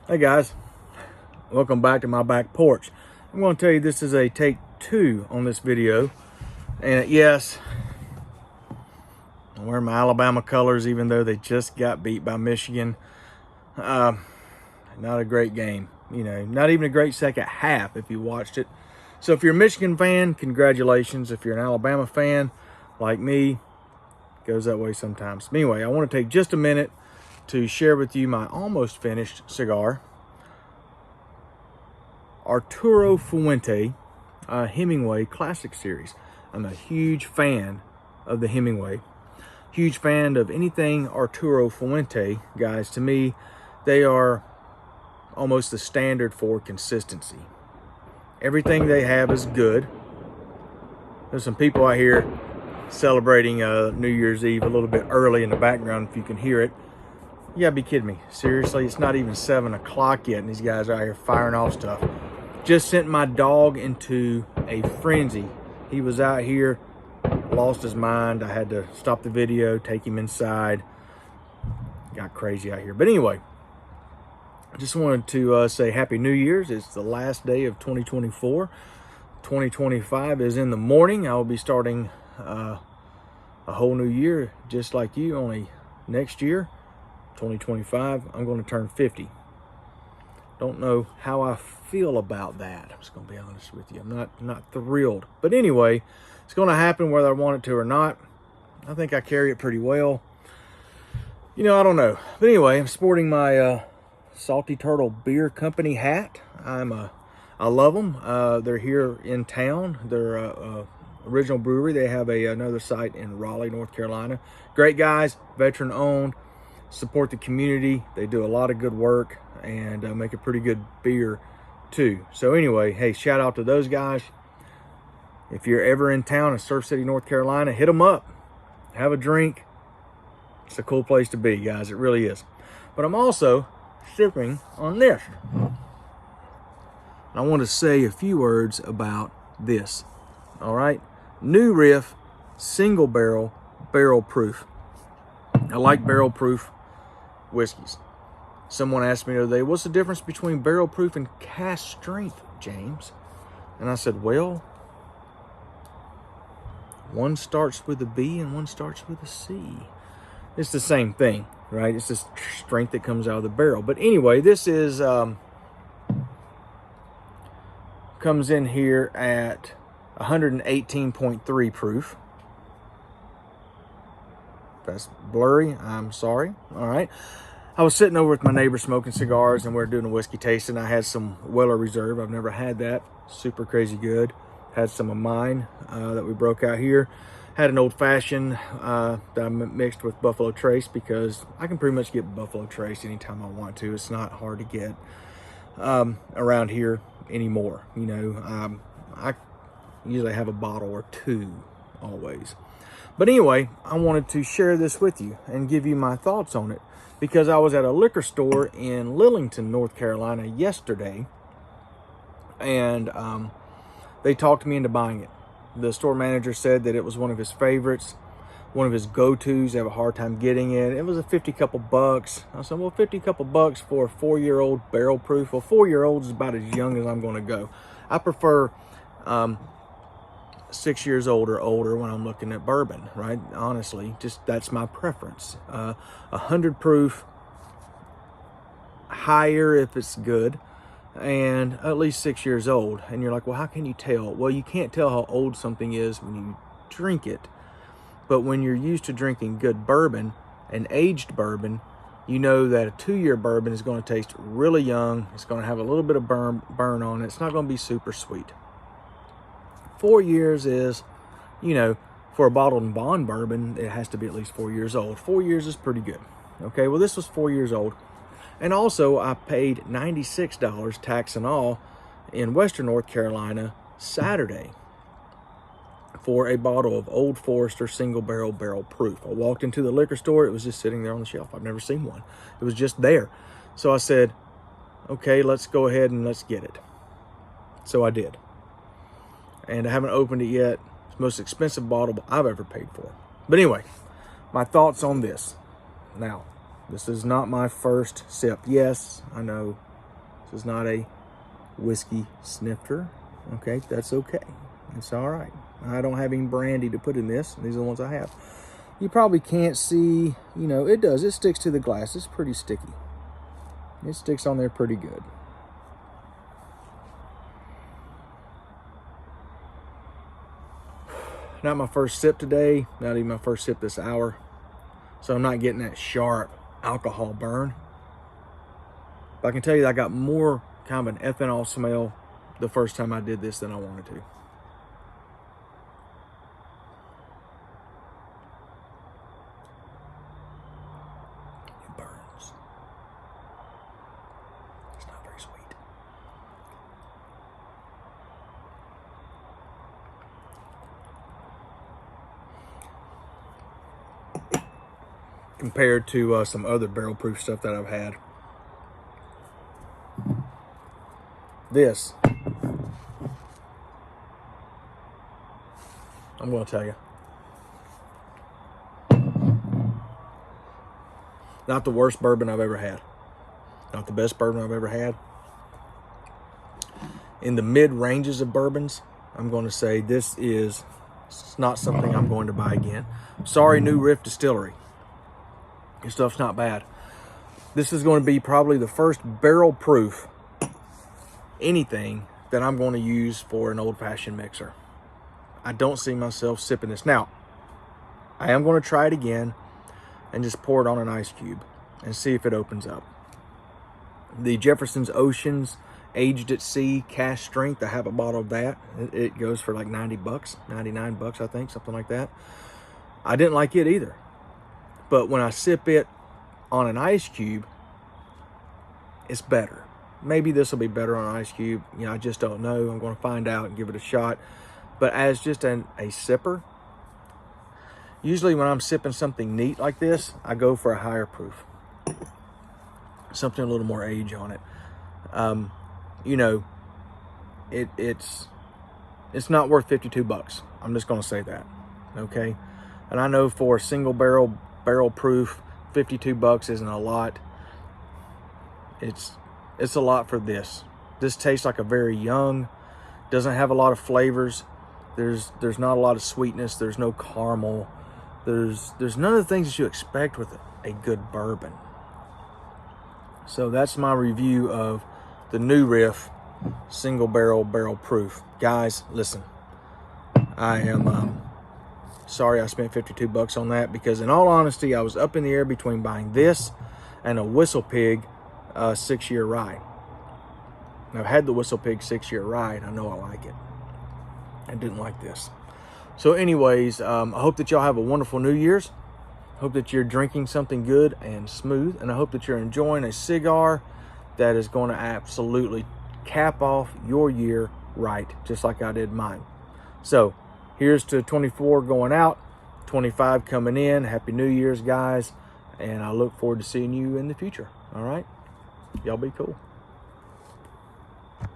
Hey guys, welcome back to my back porch. I'm going to tell you this is a take 2 on this video. And yes, I'm wearing my Alabama colors even though they just got beat by Michigan. Not a great game, not even a great second half if you watched it. So if you're a Michigan fan, congratulations. If you're an Alabama fan like me, it goes that way sometimes. But anyway, I want to take just a minute to share with you my almost finished cigar. Arturo Fuente Hemingway Classic Series. I'm a huge fan of the Hemingway. Huge fan of anything Arturo Fuente, guys. To me, they are almost the standard for consistency. Everything they have is good. There's some people out here celebrating New Year's Eve a little bit early in the background, if you can hear it. You gotta be kidding me. Seriously, it's not even 7 o'clock yet, and these guys are out here firing off stuff. Just sent my dog into a frenzy. He was out here, lost his mind. I had to stop the video, take him inside. Got crazy out here. But anyway, I just wanted to say Happy New Year's. It's the last day of 2024. 2025 is in the morning. I will be starting a whole new year just like you, only next year, 2025, I'm going to turn 50. Don't know how I feel about that. I'm just going to be honest with you. I'm not thrilled. But anyway, it's going to happen whether I want it to or not. I think I carry it pretty well. I don't know. But anyway, I'm sporting my Salty Turtle Beer Company hat. I love them. They're here in town. They're original brewery. They have another site in Raleigh, North Carolina. Great guys, veteran owned. Support the community. They do a lot of good work and make a pretty good beer too. So anyway, hey, shout out to those guys. If you're ever in town in Surf City, North Carolina, hit them up. Have a drink. It's a cool place to be, guys. It really is. But I'm also sipping on this. I want to say a few words about this. All right. New Riff single barrel proof. I like barrel proof whiskeys. Someone asked me the other day, what's the difference between barrel proof and cask strength, James? And I said, well, one starts with a B and one starts with a C. It's the same thing, right? It's just strength that comes out of the barrel. But anyway, this is comes in here at 118.3 proof. That's blurry, I'm sorry. All right. I was sitting over with my neighbor smoking cigars, and we were doing a whiskey tasting. I had some Weller Reserve. I've never had that. Super crazy good. Had some of mine that we broke out here. Had an old fashioned that I mixed with Buffalo Trace, because I can pretty much get Buffalo Trace anytime I want to. It's not hard to get around here anymore. I usually have a bottle or two always. But anyway, I wanted to share this with you and give you my thoughts on it, because I was at a liquor store in Lillington, North Carolina yesterday, and they talked me into buying it. The store manager said that it was one of his favorites, one of his go-tos. They have a hard time getting it. It was a 50 couple bucks. I said, well, 50 couple bucks for a 4-year-old barrel proof. Well, 4-year-olds is about as young as I'm going to go. I prefer 6 years old or older when I'm looking at bourbon, right? Honestly, just that's my preference. 100 proof, higher if it's good, and at least 6 years old. And you're like, well, how can you tell? Well, you can't tell how old something is when you drink it. But when you're used to drinking good bourbon and aged bourbon, you know that a 2-year bourbon is going to taste really young. It's going to have a little bit of burn on it. It's not going to be super sweet. 4 years is, for a bottled and bond bourbon, it has to be at least 4 years old. 4 years is pretty good. Okay, well, this was 4 years old. And also, I paid $96, tax and all, in Western North Carolina Saturday for a bottle of Old Forester single barrel proof. I walked into the liquor store. It was just sitting there on the shelf. I've never seen one. It was just there. So I said, okay, let's go ahead and let's get it. So I did. And I haven't opened it yet. It's the most expensive bottle I've ever paid for. But anyway, my thoughts on this. Now, this is not my first sip. Yes, I know This is not a whiskey snifter. Okay, that's okay. It's all right. I don't have any brandy to put in this. These are the ones I have. You probably can't see, you know, it does. It sticks to the glass. It's pretty sticky. It sticks on there pretty good. Not my first sip today. Not even my first sip this hour. So I'm not getting that sharp alcohol burn. But I can tell you that I got more kind of an ethanol smell the first time I did this than I wanted to. It burns. It's not very sweet. Compared to some other barrel proof stuff that I've had. This, I'm going to tell you, not the worst bourbon I've ever had. Not the best bourbon I've ever had. In the mid ranges of bourbons, I'm going to say this is not something I'm going to buy again. Sorry, new Riff Distillery. Your stuff's not bad. This is going to be probably the first barrel proof anything that I'm going to use for an old-fashioned mixer. I don't see myself sipping this. Now, I am going to try it again and just pour it on an ice cube and see if it opens up. The Jefferson's Oceans Aged at Sea cask strength, I have a bottle of that. It goes for like 90 bucks, 99 bucks, I think, something like that. I didn't like it either. But when I sip it on an ice cube, it's better. Maybe this will be better on an ice cube. You know, I just don't know. I'm going to find out and give it a shot. But as just a sipper, usually when I'm sipping something neat like this, I go for a higher proof. Something a little more age on it. You know, it's not worth 52 bucks. I'm just going to say that. Okay? And I know for a single barrel proof, 52 bucks isn't a lot. It's a lot for this. This tastes like a very young, doesn't have a lot of flavors. There's not a lot of sweetness. There's no caramel. There's none of the things that you expect with a good bourbon. So that's my review of the new Riff single barrel proof. Guys, listen, I am sorry I spent 52 bucks on that, because in all honesty, I was up in the air between buying this and a Whistle Pig 6-year rye. I've had the Whistle Pig 6-year rye, and I know I like it. I didn't like this. So anyways, I hope that y'all have a wonderful New Year's. Hope that you're drinking something good and smooth, and I hope that you're enjoying a cigar that is going to absolutely cap off your year right, just like I did mine. So here's to 24 going out, 25 coming in. Happy New Year's, guys, and I look forward to seeing you in the future. All right, y'all be cool.